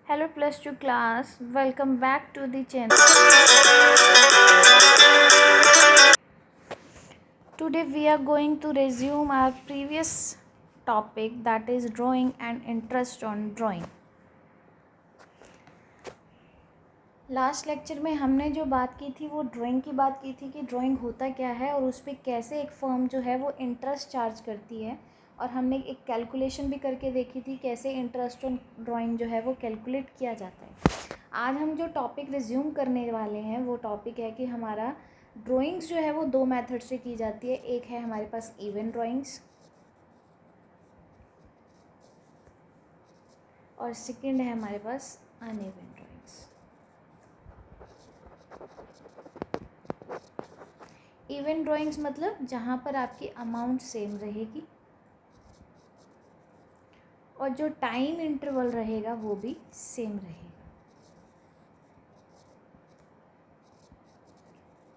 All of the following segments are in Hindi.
Hello plus 2 class, welcome back to the channel. Today we are going to resume our previous topic, that is drawing and interest on drawing. Last lecture में हमने जो बात की थी वो ड्राइंग की बात की थी कि ड्राइंग होता क्या है और उस पर कैसे एक फर्म जो है वो इंटरेस्ट चार्ज करती है, और हमने एक कैलकुलेशन भी करके देखी थी कैसे इंटरेस्ट ऑन ड्राइंग जो है वो कैलकुलेट किया जाता है। आज हम जो टॉपिक रिज्यूम करने वाले हैं वो टॉपिक है कि हमारा ड्राइंग्स जो है वो दो मेथड से की जाती है। एक है हमारे पास इवन ड्राइंग्स और सेकंड है हमारे पास अनइवन ड्राइंग्स। इवन ड्राइंग्स मतलब जहाँ पर आपकी अमाउंट सेम रहेगी और जो टाइम इंटरवल रहेगा वो भी सेम रहेगा।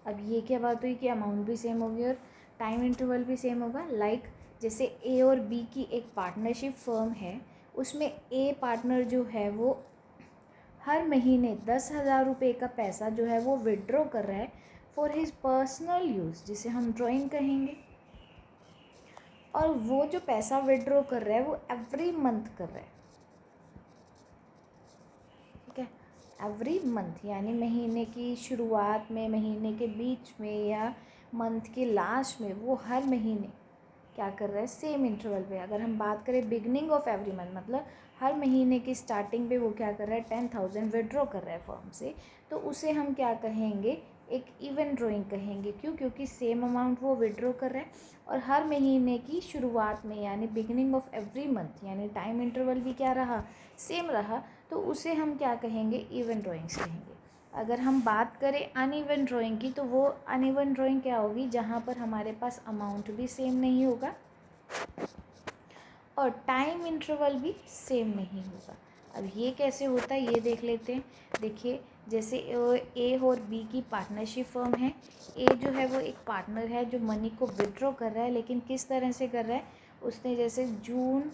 अब ये क्या बात हुई कि अमाउंट भी सेम होगी और टाइम इंटरवल भी सेम होगा। लाइक जैसे ए और बी की एक पार्टनरशिप फर्म है, उसमें ए पार्टनर जो है वो हर महीने 10,000 रुपये का पैसा जो है वो विड्रॉ कर रहा है फॉर हिज पर्सनल यूज़, जिसे हम ड्राइंग कहेंगे। और वो जो पैसा विड्रॉ कर रहा है वो एवरी मंथ कर रहा है, ठीक है, एवरी मंथ, यानी महीने की शुरुआत में, महीने के बीच में या मंथ के लास्ट में वो हर महीने क्या कर रहा है, सेम इंटरवल पे। अगर हम बात करें बिगनिंग ऑफ एवरी मंथ मतलब हर महीने की स्टार्टिंग पे वो क्या कर रहा है, 10,000 विड्रॉ कर रहा है फर्म से, तो उसे हम क्या कहेंगे, एक इवन ड्राइंग कहेंगे। क्यों? क्योंकि सेम अमाउंट वो विड्रॉ कर रहा है और हर महीने की शुरुआत में यानी बिगनिंग ऑफ एवरी मंथ यानी टाइम इंटरवल भी क्या रहा, सेम रहा, तो उसे हम क्या कहेंगे, इवन ड्राइंग्स कहेंगे। अगर हम बात करें अनइवन ड्राइंग की, तो वो अनइवन ड्राइंग क्या होगी, जहाँ पर हमारे पास अमाउंट भी सेम नहीं होगा और टाइम इंटरवल भी सेम नहीं होगा। अब ये कैसे होता है ये देख लेते हैं। देखिए, जैसे ए और बी की पार्टनरशिप फर्म है। ए जो है वो एक पार्टनर है जो मनी को विड्रॉ कर रहा है, लेकिन किस तरह से कर रहा है, उसने जैसे जून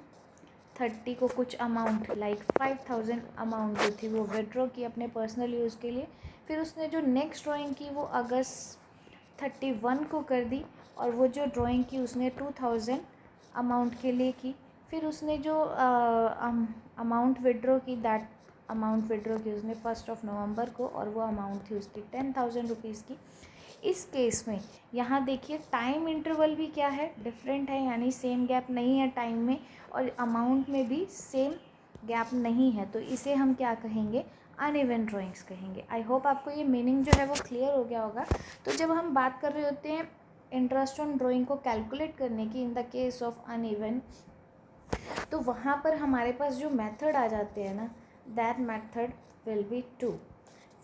30 को कुछ अमाउंट लाइक 5,000 अमाउंट जो थी वो विड्रॉ की अपने पर्सनल यूज़ के लिए। फिर उसने जो नेक्स्ट ड्राइंग की वो अगस्त 31 को कर दी और वो जो ड्राइंग की उसने 2,000 अमाउंट के लिए की। फिर उसने जो अमाउंट विड्रॉ की, दैट अमाउंट विड्रॉ की उसने 1 नवंबर को और वो अमाउंट थी उसकी 10,000 रुपीज़ की। इस केस में यहाँ देखिए टाइम इंटरवल भी क्या है, डिफरेंट है, यानी सेम गैप नहीं है टाइम में और अमाउंट में भी सेम गैप नहीं है, तो इसे हम क्या कहेंगे, अनइवन ड्राइंग्स कहेंगे। आई होप आपको ये मीनिंग जो है वो क्लियर हो गया होगा। तो जब हम बात कर रहे होते हैं इंटरेस्ट ऑन ड्राइंग को कैलकुलेट करने की in the case of uneven, तो वहाँ पर हमारे पास जो मेथड आ जाते हैं ना, that method will be two.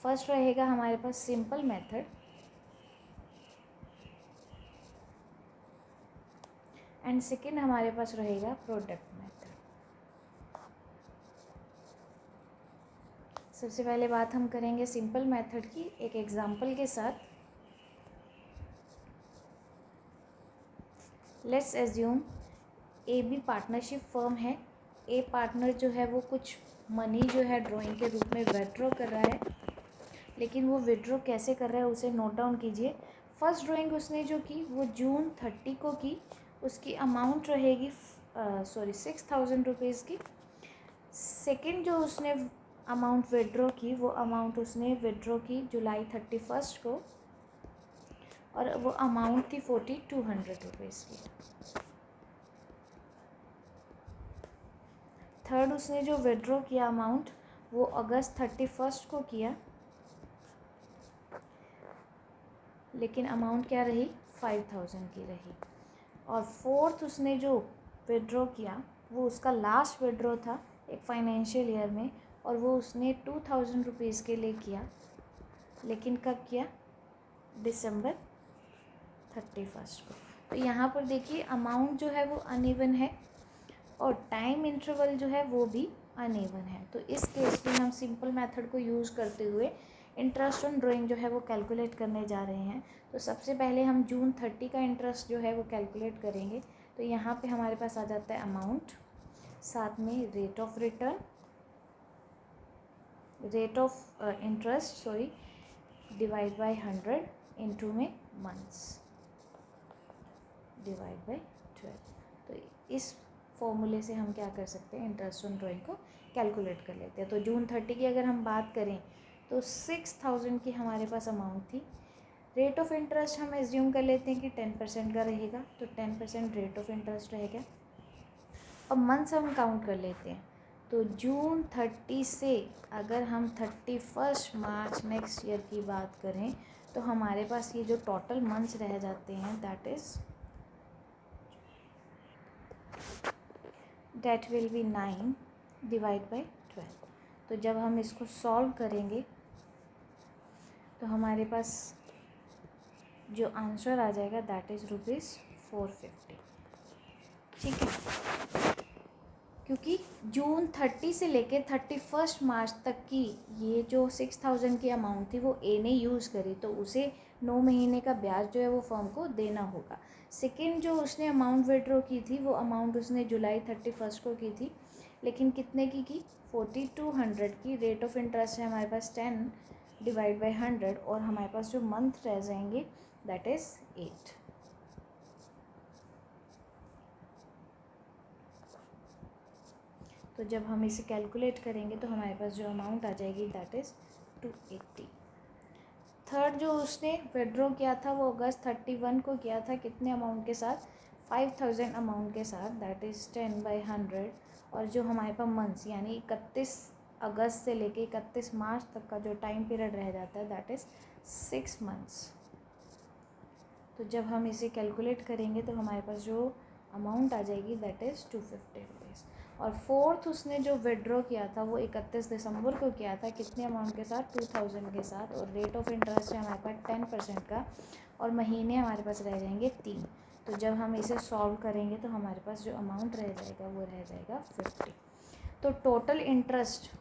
First रहेगा हमारे पास सिंपल मेथड एंड सेकेंड हमारे पास रहेगा प्रोडक्ट मेथड। सबसे पहले बात हम करेंगे सिंपल मेथड की एक एग्जांपल के साथ। Let's assume A B partnership firm है। ए पार्टनर जो है वो कुछ मनी जो है ड्राइंग के रूप में विड्रॉ कर रहा है, लेकिन वो विड्रॉ कैसे कर रहा है उसे नोट डाउन कीजिए। फर्स्ट ड्राइंग उसने जो की वो जून 30 को की, उसकी अमाउंट रहेगी 6,000 रुपीज़ की। सेकेंड जो उसने अमाउंट विड्रॉ की वो अमाउंट उसने विड्रॉ की जुलाई 31 को और वो अमाउंट थी 4,200 रुपीज़ की। थर्ड उसने जो विड्रॉ किया अमाउंट वो अगस्त 31 को किया, लेकिन अमाउंट क्या रही, 5,000 की रही। और फोर्थ उसने जो विड्रॉ किया वो उसका लास्ट विड्रॉ था एक फाइनेंशियल ईयर में और वो उसने 2,000 रुपीज़ के लिए किया, लेकिन कब किया, दिसंबर 31 को। तो यहाँ पर देखिए अमाउंट जो है वो अनइवन है और टाइम इंटरवल जो है वो भी अनइवन है। तो इस केस में हम सिंपल मेथड को यूज़ करते हुए इंटरेस्ट ऑन ड्राइंग जो है वो कैलकुलेट करने जा रहे हैं। तो सबसे पहले हम जून 30 का इंटरेस्ट जो है वो कैलकुलेट करेंगे। तो यहाँ पे हमारे पास आ जाता है अमाउंट, साथ में rate of return rate of interest sorry divide by 100 into में मंथ्स डिवाइड बाय 12। तो इस फॉर्मूले से हम क्या कर सकते हैं, इंटरेस्ट ऑन ड्राइंग को कैलकुलेट कर लेते हैं। तो जून 30 की अगर हम बात करें तो 6000 की हमारे पास अमाउंट थी। रेट ऑफ इंटरेस्ट हम एज्यूम कर लेते हैं कि 10% का रहेगा, तो 10% रेट ऑफ इंटरेस्ट रहेगा। अब मंथ्स हम काउंट कर लेते हैं, तो जून 30 से अगर हम 31 मार्च नेक्स्ट ईयर की बात करें तो हमारे पास ये जो टोटल मंथ्स रह जाते हैं that will be 9 divide by 12। तो जब हम इसको सॉल्व करेंगे तो हमारे पास जो आंसर आ जाएगा दैट इज़ ₹450। ठीक है, क्योंकि जून 30 से लेके 31 मार्च तक की ये जो 6000 की अमाउंट थी वो ए ने यूज़ करी, तो उसे 9 महीने का ब्याज जो है वो फर्म को देना होगा। सेकेंड जो उसने अमाउंट विड्रॉ की थी वो अमाउंट उसने जुलाई 31 को की थी, लेकिन कितने की 4200 की। रेट ऑफ इंटरेस्ट है हमारे पास 10 डिवाइड बाई 100 और हमारे पास जो मंथ रह जाएंगे दैट इज़ 8। तो जब हम इसे कैलकुलेट करेंगे तो हमारे पास जो अमाउंट आ जाएगी दैट इज़ 280। थर्ड जो उसने विड्रॉ किया था वो अगस्त 31 को किया था, कितने अमाउंट के साथ, 5000 अमाउंट के साथ, दैट इज़ 10 बाई 100। और जो हमारे पास मंथ्स यानी 31 अगस्त से लेके 31 मार्च तक का जो टाइम पीरियड रह जाता है दैट इज़ 6 मंथ्स। तो जब हम इसे कैलकुलेट करेंगे तो हमारे पास जो अमाउंट आ जाएगी दैट इज़ 250 रुपीज़। और फोर्थ उसने जो विड्रॉ किया था वो 31 दिसंबर को किया था, कितने अमाउंट के साथ, 2000 के साथ, और रेट ऑफ इंटरेस्ट है हमारे पास 10% का, और महीने हमारे पास रह जाएंगे 3। तो जब हम इसे सॉल्व करेंगे तो हमारे पास जो अमाउंट रह जाएगा वो रह जाएगा 50। तो टोटल इंटरेस्ट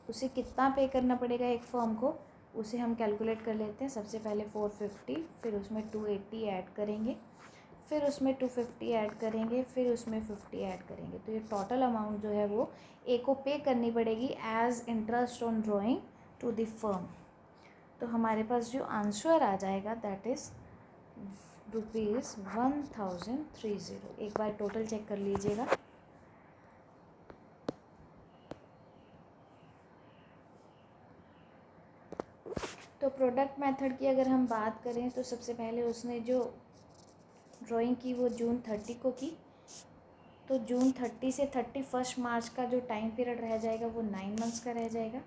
उसे कितना पे करना पड़ेगा एक फर्म को, उसे हम कैलकुलेट कर लेते हैं। सबसे पहले 450, फिर उसमें 280 ऐड करेंगे, फिर उसमें 250 ऐड करेंगे, फिर उसमें 50 ऐड करेंगे। तो ये टोटल अमाउंट जो है वो ए को पे करनी पड़ेगी as interest on drawing to the firm. तो हमारे पास जो आंसर आ जाएगा दैट इज़ ₹1030। एक बार टोटल चेक कर लीजिएगा। तो प्रोडक्ट मेथड की अगर हम बात करें तो सबसे पहले उसने जो ड्राइंग की वो जून 30 को की, तो जून 30 से 31 मार्च का जो टाइम पीरियड रह जाएगा वो 9 मंथ्स का रह जाएगा,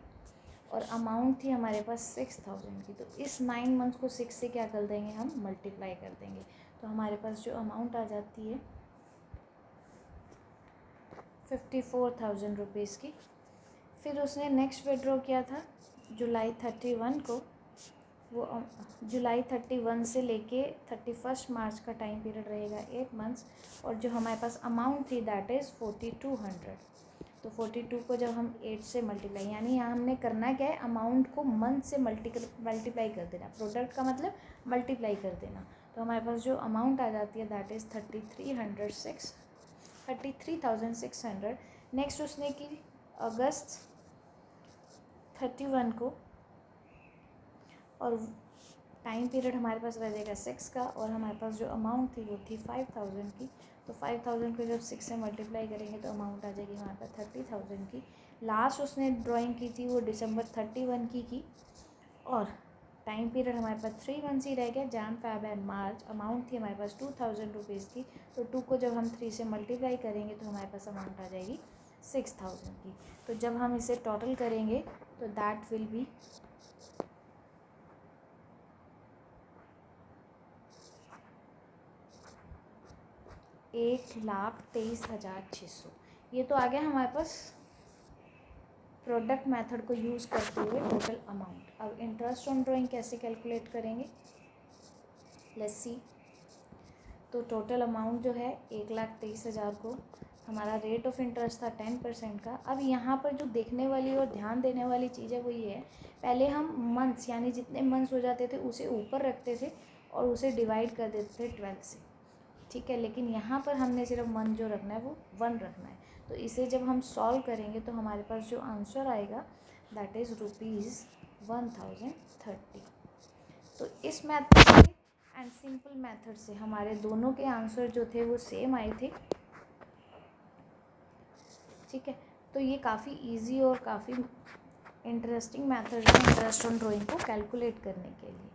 और अमाउंट थी हमारे पास 6000 की। तो इस 9 मंथ्स को 6 से क्या कर देंगे, हम मल्टीप्लाई कर देंगे, तो हमारे पास जो अमाउंट आ जाती है 54,000 रुपीज़ की। फिर उसने नेक्स्ट विड्रॉ किया था जुलाई 31 को, वो जुलाई 31 से लेके 31 मार्च का टाइम पीरियड रहेगा 8 मंथ्स, और जो हमारे पास अमाउंट थी दैट इज़ 4200। तो 42 को जब हम 8 से मल्टीप्लाई, यानी यहाँ हमने करना क्या है, अमाउंट को मंथ से मल्टीप्लाई कर देना, प्रोडक्ट का मतलब मल्टीप्लाई कर देना। तो हमारे पास जो अमाउंट आ जाती है दैट इज़ 33,600। नेक्स्ट उसने की अगस्त 31 को, और टाइम पीरियड हमारे पास रह जाएगा 6 का, और हमारे पास जो अमाउंट थी वो थी 5000 की। तो 5000 को जब 6 से मल्टीप्लाई करेंगे तो अमाउंट आ जाएगी हमारे पास 30,000 की। लास्ट उसने ड्राइंग की थी वो दिसंबर 31 की, और टाइम पीरियड हमारे पास 3 मंथ्स ही रह गया, Jan Feb and March. Amount थी हमारे पास 2000 रुपीज़ की, तो 2 को जब हम 3 से मल्टीप्लाई करेंगे तो हमारे पास अमाउंट आ जाएगी 6000 की। तो जब हम इसे टोटल करेंगे तो दैट विल बी 1,23,600। ये तो आ गया हमारे पास प्रोडक्ट मेथड को यूज़ करते हुए टोटल अमाउंट। अब इंटरेस्ट ऑन ड्राइंग कैसे कैलकुलेट करेंगे, लेट्स सी। तो टोटल अमाउंट जो है 1,23,000 को, हमारा रेट ऑफ इंटरेस्ट था 10% का। अब यहाँ पर जो देखने वाली और ध्यान देने वाली चीज़ है वो ये है, पहले हम मंथ्स यानी जितने मंथ्स हो जाते थे उसे ऊपर रखते थे और उसे डिवाइड कर देते थे 12 से, ठीक है। लेकिन यहाँ पर हमने सिर्फ मंथ जो रखना है वो 1 रखना है। तो तो इसे जब हम सॉल्व करेंगे तो हमारे पास जो आंसर आएगा दैट इज़ ₹1030। तो इस मेथड से एंड सिंपल मेथड से हमारे दोनों के आंसर जो थे वो सेम आए थे। ठीक है, तो ये काफ़ी इजी और काफ़ी इंटरेस्टिंग मेथड है इंटरेस्ट ऑन ड्राइंग को कैलकुलेट करने के लिए।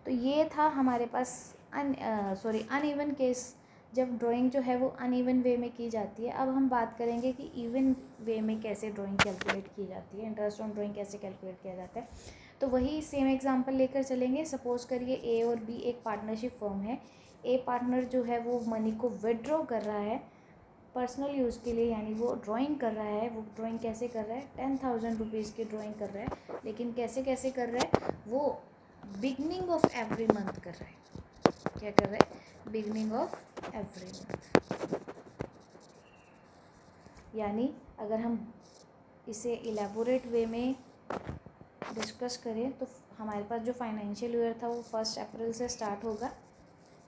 तो ये था हमारे पास अनइवन केस, जब ड्राइंग जो है वो अनइवन वे में की जाती है। अब हम बात करेंगे कि इवन वे में कैसे ड्राइंग कैलकुलेट की जाती है, इंटरेस्ट ऑन ड्राइंग कैसे कैलकुलेट किया जाता है। तो वही सेम एग्जांपल लेकर चलेंगे। सपोज़ करिए ए और बी एक पार्टनरशिप फर्म है। ए पार्टनर जो है वो मनी को विड्रॉ कर रहा है पर्सनल यूज़ के लिए, यानी वो ड्राइंग कर रहा है। वो ड्राइंग कैसे कर रहा है, 10,000 रुपीज़ की ड्राइंग कर रहा है, लेकिन कैसे कैसे कर रहा है, वो बिगनिंग ऑफ एवरी मंथ कर रहा है। क्या कर रहा है, बिगनिंग ऑफ एवरी मंथ। यानी अगर हम इसे इलेबोरेट वे में डिस्कस करें तो हमारे पास जो फाइनेंशियल ईयर था वो 1 अप्रैल से स्टार्ट होगा,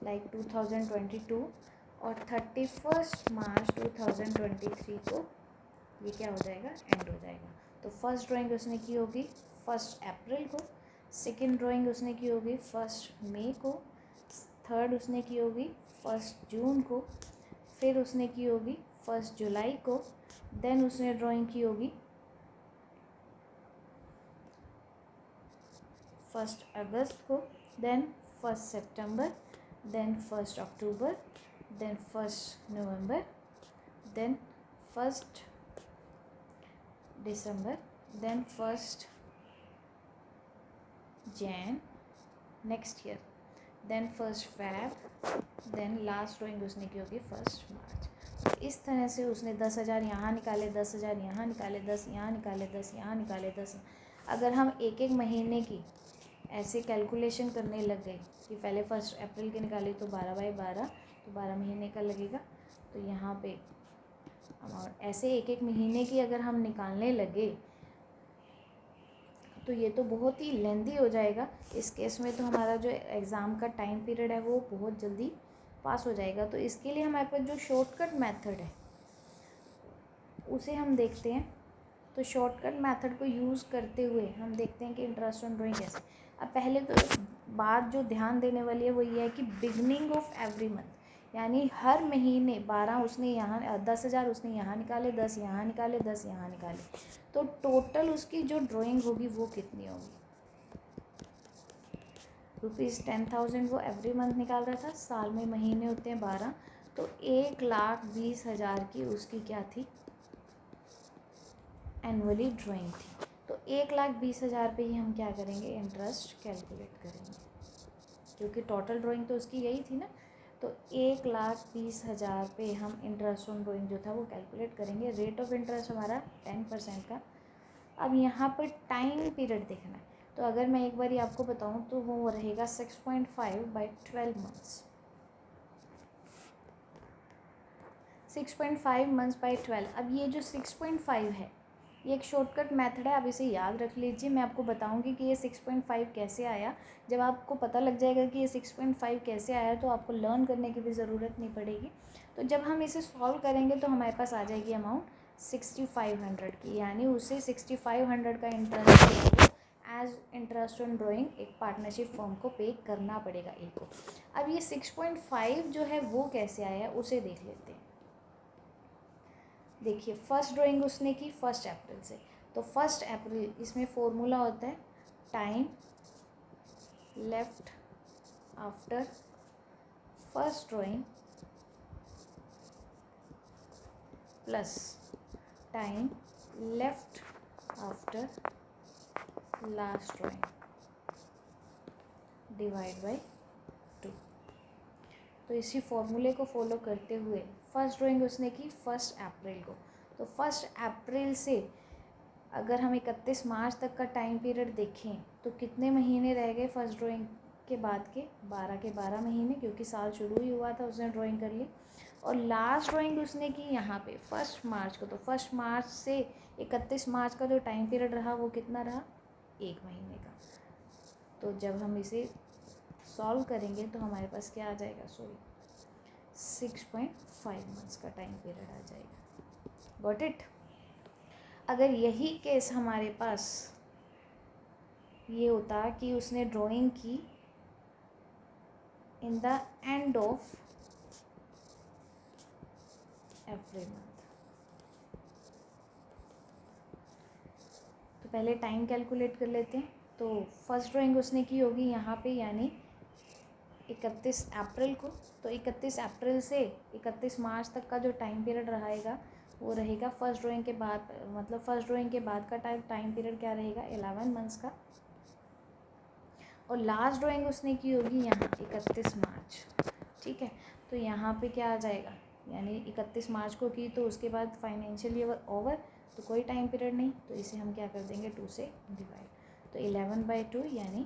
लाइक 2022, और 31 मार्च 2023 को ये क्या हो जाएगा, एंड हो जाएगा। तो फर्स्ट ड्राइंग उसने की होगी 1 अप्रैल को, सेकेंड ड्राइंग उसने की होगी 1 मई को, थर्ड उसने की होगी 1 जून को, फिर उसने की होगी 1 जुलाई को, देन उसने ड्राइंग की होगी 1 अगस्त को, देन 1 सितंबर, देन 1 अक्टूबर, देन 1 नवंबर, देन 1 दिसंबर, then 1 Jan next year, then 1 Feb, then last drawing उसने की होगी 1 मार्च। तो इस तरह से उसने 10,000 यहाँ निकाले, 10,000 यहाँ निकाले, 10 यहाँ निकाले, 10 यहाँ निकाले, 10। अगर हम एक एक महीने की ऐसे कैलकुलेशन करने लग गए कि पहले 1 अप्रैल के निकाले तो 12/12, तो 12 महीने का लगेगा। तो यहाँ पे अमाउंट ऐसे एक एक महीने की अगर हम निकालने लगे तो ये तो बहुत ही लेंदी हो जाएगा। इस केस में तो हमारा जो एग्ज़ाम का टाइम पीरियड है वो बहुत जल्दी पास हो जाएगा। तो इसके लिए हमारे पास जो शॉर्टकट मेथड है उसे हम देखते हैं। तो शॉर्टकट मेथड को यूज़ करते हुए हम देखते हैं कि इंटरेस्ट ऑन ड्राइंग कैसे। अब पहले तो बात जो ध्यान देने वाली है वो ये है कि बिगनिंग ऑफ एवरी मंथ, यानी हर महीने 12 उसने यहाँ 10,000 उसने यहाँ निकाले, 10 यहाँ निकाले, 10 यहाँ निकाले, तो टोटल उसकी जो ड्राइंग होगी वो कितनी होगी, ₹10,000 वो एवरी मंथ निकाल रहा था। साल में महीने होते हैं 12, तो 1,20,000 की उसकी क्या थी, एनुअली ड्राइंग थी। तो 1,20,000 पे ही हम क्या करेंगे, इंटरेस्ट कैलकुलेट करेंगे, क्योंकि टोटल ड्राइंग तो उसकी यही थी ना। तो 1,20,000 पे हम इंटरेस्ट ऑन ड्राइंग जो था वो कैलकुलेट करेंगे। रेट ऑफ इंटरेस्ट हमारा 10% का। अब यहाँ पर टाइम पीरियड देखना है, तो अगर मैं एक बार आपको बताऊँ तो वो रहेगा 6.5/12 मंथ्स। 6.5 months by 12। अब ये जो 6.5 है ये एक शॉर्टकट मेथड है, आप इसे याद रख लीजिए। मैं आपको बताऊंगी कि ये 6.5 कैसे आया। जब आपको पता लग जाएगा कि ये 6.5 कैसे आया तो आपको लर्न करने की भी ज़रूरत नहीं पड़ेगी। तो जब हम इसे सॉल्व करेंगे तो हमारे पास आ जाएगी अमाउंट 6,500 की, यानी उसे 6,500 का interest as interest on drawing एक पार्टनरशिप फर्म को पे करना पड़ेगा ए को। अब ये 6.5 जो है वो कैसे आया उसे देख लेते हैं। देखिए फर्स्ट ड्राइंग उसने की 1 अप्रैल से, तो 1 अप्रैल इसमें फॉर्मूला होता है time left after first drawing plus time left after last drawing divide by 2। तो इसी फॉर्मूले को फॉलो करते हुए फर्स्ट ड्राइंग उसने की 1 अप्रैल को, तो 1 अप्रैल से अगर हम 31 मार्च तक का टाइम पीरियड देखें तो कितने महीने रह गए फर्स्ट ड्राइंग के बाद के, 12 के 12 महीने, क्योंकि साल शुरू ही हुआ था उसने ड्राइंग कर ली। और लास्ट ड्राइंग उसने की यहाँ पे 1 मार्च को, तो 1 मार्च से 31 मार्च का जो टाइम पीरियड रहा वो कितना रहा, 1 महीने का। तो जब हम इसे सॉल्व करेंगे तो हमारे पास क्या आ जाएगा, 6.5 मंथ्स का टाइम पीरियड आ जाएगा। Got it. अगर यही केस हमारे पास ये होता कि उसने ड्राइंग की in the end of every month, तो पहले टाइम कैलकुलेट कर लेते हैं। तो फर्स्ट ड्राइंग उसने की होगी यहाँ पे यानी 31 अप्रैल को, तो 31 अप्रैल से 31 मार्च तक का जो टाइम पीरियड रहेगा वो रहेगा फर्स्ट ड्राइंग के बाद, मतलब फर्स्ट ड्राइंग के बाद का टाइम पीरियड क्या रहेगा 11 मंथ्स का। और लास्ट ड्राइंग उसने की होगी यहाँ 31 मार्च, ठीक है। तो यहाँ पे क्या आ जाएगा, यानी 31 मार्च को की तो उसके बाद फाइनेंशियल ईयर ओवर, तो कोई टाइम पीरियड नहीं, तो इसे हम क्या कर देंगे 2 से डिवाइड, तो 11/2 यानी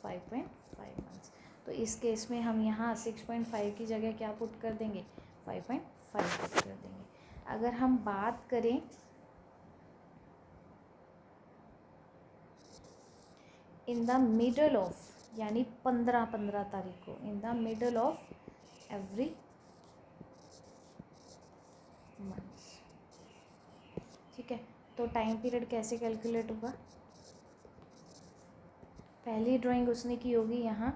5.5 मंथ्स। तो इस केस में हम यहाँ 6.5 की जगह क्या पुट कर देंगे 5.5 पुट कर देंगे। अगर हम बात करें इन द मिडल ऑफ, यानी 15 तारीख को, in the middle of every months, ठीक है। तो टाइम पीरियड कैसे कैलकुलेट होगा, पहली ड्राइंग उसने की होगी यहाँ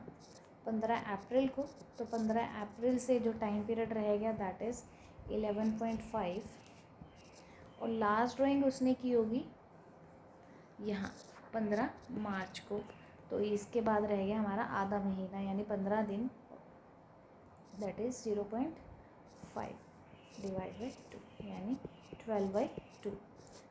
15 अप्रैल को, तो 15 अप्रैल से जो टाइम पीरियड रहेगा दैट इज़ 11.5, और लास्ट ड्राइंग उसने की होगी यहाँ 15 मार्च को, तो इसके बाद रह गया हमारा आधा महीना यानी 15 दिन, दैट इज़ 0.5 डिवाइड बाई 2 यानी 12/2,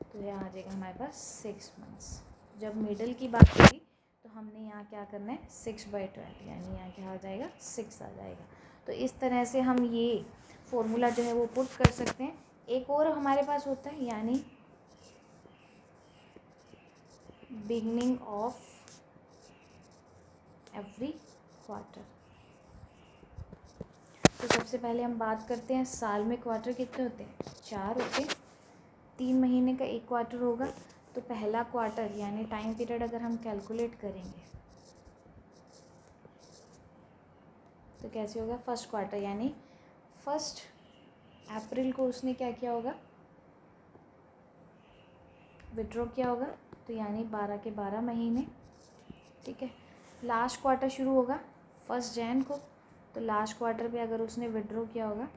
तो यहाँ आ जाएगा हमारे पास 6 मंथ्स। जब मिडल की बात होगी तो हमने यहाँ क्या करना है 6/12 यानी यहाँ क्या आ जाएगा 6 आ जाएगा। तो इस तरह से हम ये फॉर्मूला जो है वो पुट कर सकते हैं। एक और हमारे पास होता है यानी बिगनिंग ऑफ एवरी क्वार्टर। तो सबसे पहले हम बात करते हैं साल में क्वार्टर कितने होते हैं 4 होते हैं, 3 महीने का एक क्वार्टर होगा। तो पहला क्वार्टर यानी टाइम पीरियड अगर हम कैलकुलेट करेंगे तो कैसे होगा, फर्स्ट क्वार्टर यानी 1 अप्रैल को उसने क्या किया होगा विड्रॉ किया होगा, तो यानी 12 के 12 महीने, ठीक है। लास्ट क्वार्टर शुरू होगा 1 जनवरी को, तो लास्ट क्वार्टर पे अगर उसने विड्रॉ किया होगा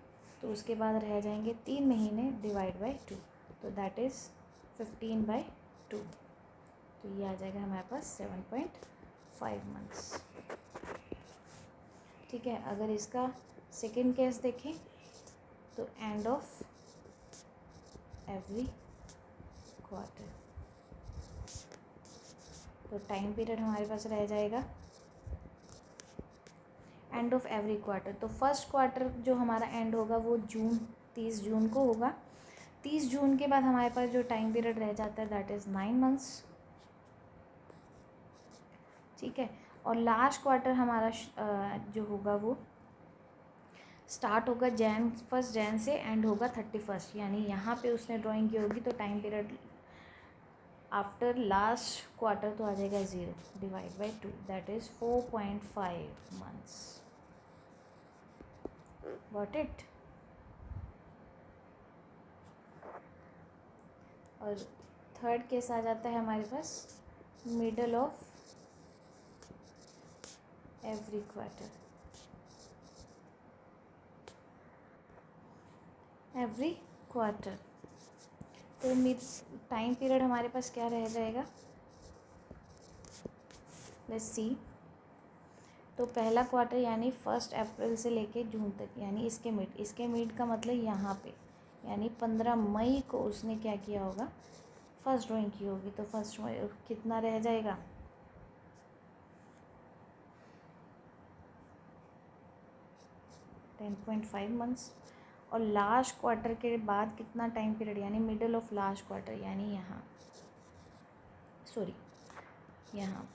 तो उसके बाद रह जाएंगे 3 महीने डिवाइड बाई 2, तो दैट इज़ 15/2, तो ये आ जाएगा हमारे पास 7.5 मंथ्स, ठीक है। अगर इसका सेकेंड केस देखें तो एंड ऑफ एवरी क्वार्टर, तो टाइम पीरियड हमारे पास रह जाएगा एंड ऑफ एवरी क्वार्टर। तो फर्स्ट क्वार्टर जो हमारा एंड होगा वो 30 जून को होगा। 30 जून के बाद हमारे पास जो टाइम पीरियड रह जाता है दैट इज़ 9 मंथ्स, ठीक है। और लास्ट क्वार्टर हमारा जो होगा वो स्टार्ट होगा 1 जनवरी से, एंड होगा 31, यानी यहाँ पे उसने ड्राइंग की होगी तो time period after last quarter तो आ जाएगा 0 divide by 2, that is 4.5 months, got it. और थर्ड केस आ जाता है हमारे पास middle of every quarter, every quarter, तो टाइम पीरियड हमारे पास क्या रह जाएगा, लेट्स सी। तो पहला क्वार्टर यानी 1 अप्रैल से लेके जून तक, यानी इसके मिड का मतलब यहाँ पे, यानी 15 मई को उसने क्या किया होगा फर्स्ट ड्राइंग की होगी, तो फर्स्ट कितना रह जाएगा 10.5 मंथ्स। और लास्ट क्वार्टर के बाद कितना टाइम पीरियड यानी मिडल ऑफ लास्ट क्वार्टर, यानी यहाँ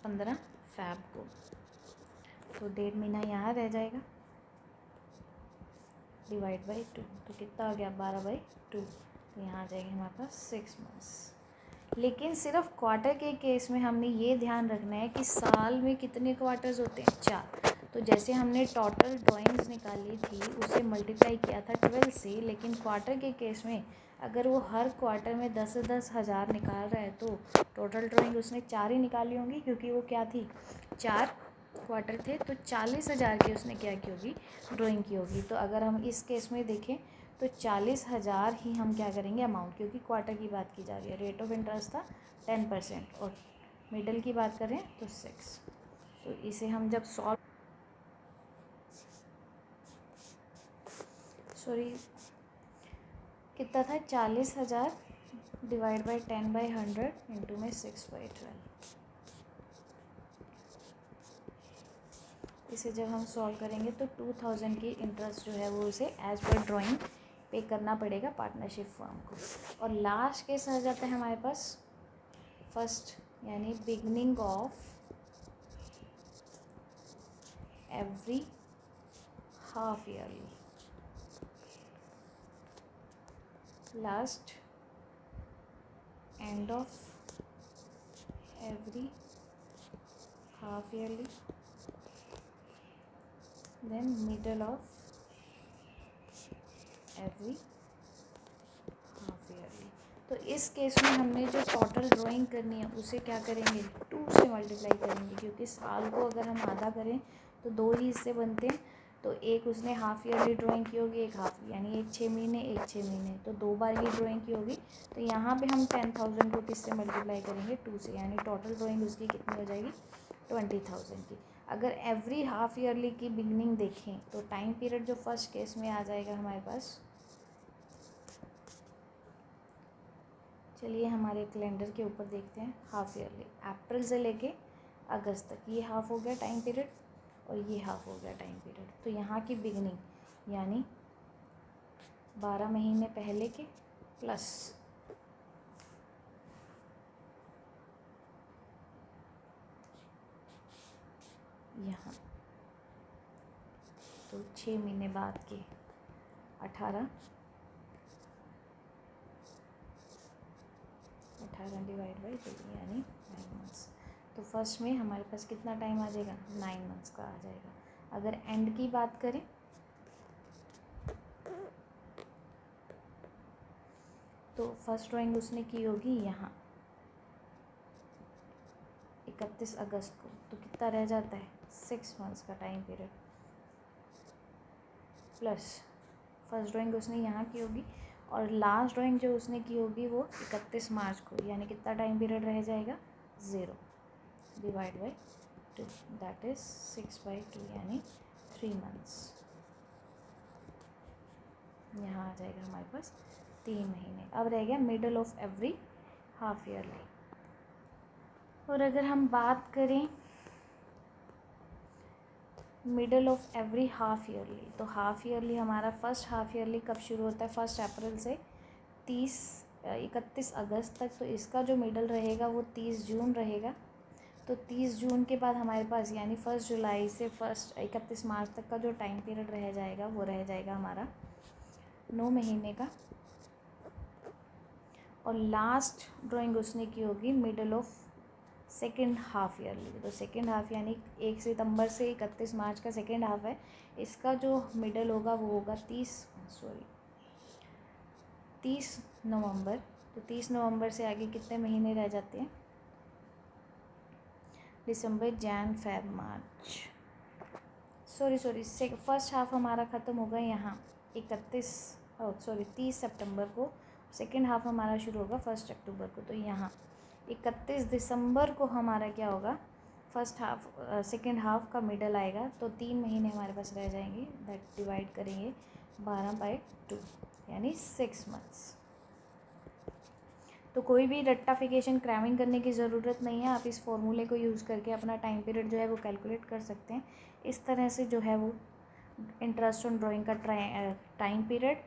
15 फैब को, तो 1.5 महीना यहाँ रह जाएगा डिवाइड बाई 2, तो कितना हो गया 12/2, तो यहाँ आ जाएगा हमारे पास 6 मंथ्स। लेकिन सिर्फ क्वार्टर के केस में हमने ये ध्यान रखना है कि साल में कितने क्वार्टर्स होते हैं 4, तो जैसे हमने टोटल ड्राइंग्स निकाली थी उसे मल्टीप्लाई किया था 12 से, लेकिन क्वार्टर के केस में अगर वो हर क्वार्टर में 10 हज़ार निकाल रहा है तो टोटल ड्राइंग उसने 4 ही निकाली होंगी, क्योंकि वो क्या थी, 4 क्वार्टर थे, तो 40,000 की उसने क्या की होगी, ड्राइंग की होगी। तो अगर हम इस केस में देखें तो 40,000 ही हम क्या करेंगे अमाउंट, क्योंकि क्वार्टर की बात की जा रही है। रेट ऑफ इंटरेस्ट था 10% और मिडल की बात करें तो 6। तो इसे हम जब सॉल्व कितना था, 40,000 डिवाइड बाई 10/100 इंटू में 6/12। इसे जब हम सॉल्व करेंगे तो 2000 की इंटरेस्ट जो है वो उसे एज पर ड्राइंग पे करना पड़ेगा पार्टनरशिप फर्म को। और लास्ट केस आ जाता है हमारे पास फर्स्ट, यानी beginning of every half yearly, last end of every half yearly, then middle of every half yearly। तो इस केस में हमने जो टोटल ड्राइंग करनी है उसे क्या करेंगे, 2 से मल्टीप्लाई करेंगे, क्योंकि साल को अगर हम आधा करें तो 2 ही हिस्से बनते हैं। तो एक उसने हाफ ईयरली ड्राइंग की होगी, एक हाफ, यानी एक 6 महीने एक 6 महीने, तो 2 बार ही ड्राइंग की होगी। तो यहाँ पे हम 10,000 को किससे मल्टीप्लाई करेंगे, 2 से, यानी टोटल ड्राइंग उसकी कितनी हो जाएगी, 20,000 की। अगर एवरी हाफ ईयरली की बिगनिंग देखें तो टाइम पीरियड जो फर्स्ट केस में आ जाएगा हमारे पास, चलिए हमारे कैलेंडर के ऊपर देखते हैं। हाफ ईयरली अप्रैल से लेके अगस्त तक, ये हाफ हो गया टाइम पीरियड और ये हाफ हो गया टाइम पीरियड। तो यहाँ की बिगनिंग यानी 12 महीने पहले के प्लस यहाँ, तो 6 महीने बाद के 18 डिवाइड बाई 2 यानी 9 मंथ्स। तो फर्स्ट में हमारे पास कितना टाइम आ जाएगा, 9 मंथ्स का आ जाएगा। अगर एंड की बात करें तो फर्स्ट ड्राइंग उसने की होगी यहाँ 31 अगस्त को, तो कितना रह जाता है, 6 मंथ्स का time period, plus first drawing उसने यहाँ की होगी और लास्ट ड्राइंग जो उसने की होगी वो 31 मार्च को, यानी कितना टाइम पीरियड रह जाएगा, 0 डिवाइड बाई 2, दैट इज़ 6/2 यानी 3 मंथ्स। यहाँ आ जाएगा हमारे पास 3 महीने। अब रह गया middle of every half yearly. और अगर हम बात करें middle of every half yearly, तो हाफ ईयरली हमारा फर्स्ट हाफ ईयरली कब शुरू होता है, 1 अप्रैल से 31 अगस्त तक। तो इसका जो मिडल रहेगा वो 30 जून रहेगा। तो 30 जून के बाद हमारे पास यानी 1 जुलाई से 31 मार्च तक का जो टाइम पीरियड रह जाएगा वो रह जाएगा हमारा 9 महीने का। और लास्ट ड्राइंग उसने की होगी middle of second half yearly. तो सेकेंड हाफ यानी 1 सितंबर से 31 मार्च का सेकेंड हाफ है, इसका जो मिडल होगा वो होगा 30 नवंबर। तो 30 नवंबर से आगे कितने महीने रह जाते हैं, दिसंबर, जैन, फेब, मार्च, फर्स्ट हाफ हमारा ख़त्म होगा यहाँ 30 सितंबर को। सेकेंड हाफ हमारा शुरू होगा 1 अक्टूबर को। तो यहाँ 31 दिसंबर को हमारा क्या होगा, फर्स्ट हाफ सेकेंड हाफ का मिडल आएगा। तो 3 महीने हमारे पास रह जाएंगे, दैट डिवाइड करेंगे 12/2 यानी 6 मंथ्स। तो कोई भी रट्टाफिकेशन क्रैमिंग करने की ज़रूरत नहीं है, आप इस फॉर्मूले को यूज़ करके अपना टाइम पीरियड जो है वो कैलकुलेट कर सकते हैं। इस तरह से जो है वो इंटरेस्ट ऑन ड्राइंग का टाइम पीरियड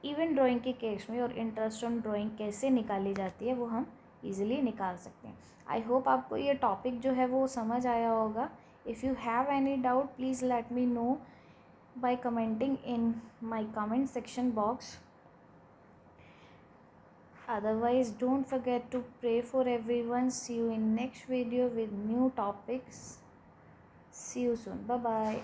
इवन ड्राइंग के केस में और इंटरेस्ट ऑन ड्राइंग कैसे निकाली जाती है वो हम इजीली निकाल सकते हैं। आई होप आपको ये टॉपिक जो है वो समझ आया होगा। If you have any doubt please let me know by commenting in my comment section box. Otherwise, don't forget to pray for everyone. See you in next video with new topics. See you soon, bye bye.